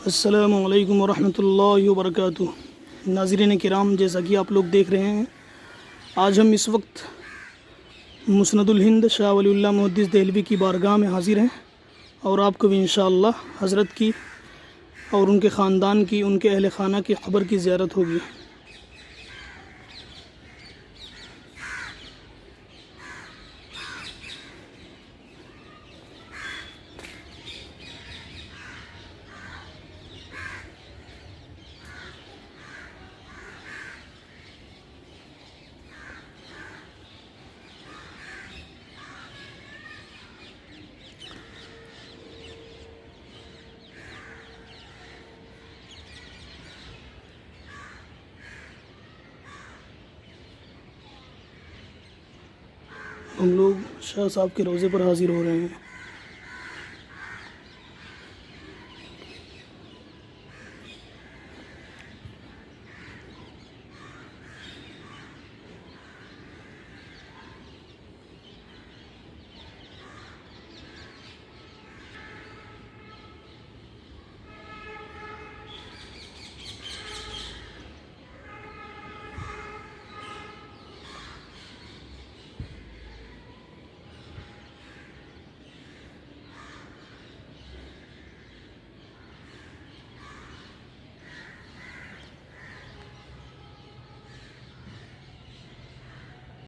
अस्सलामु अलैकुम वरहमतुल्लाहि वबरकातुहू। नाज़रीन किराम, जैसा कि आप लोग देख रहे हैं, आज हम इस वक्त मुस्नदुल हिंद शाह वलीउल्लाह मुहद्दिस देहलवी की बारगाह में हाज़िर हैं और आपको भी इंशाअल्लाह हज़रत की और उनके ख़ानदान की, उनके अहल खाना की ख़बर की ज़ियारत होगी। हम लोग शाह साहब के रोज़े पर हाज़िर हो रहे हैं।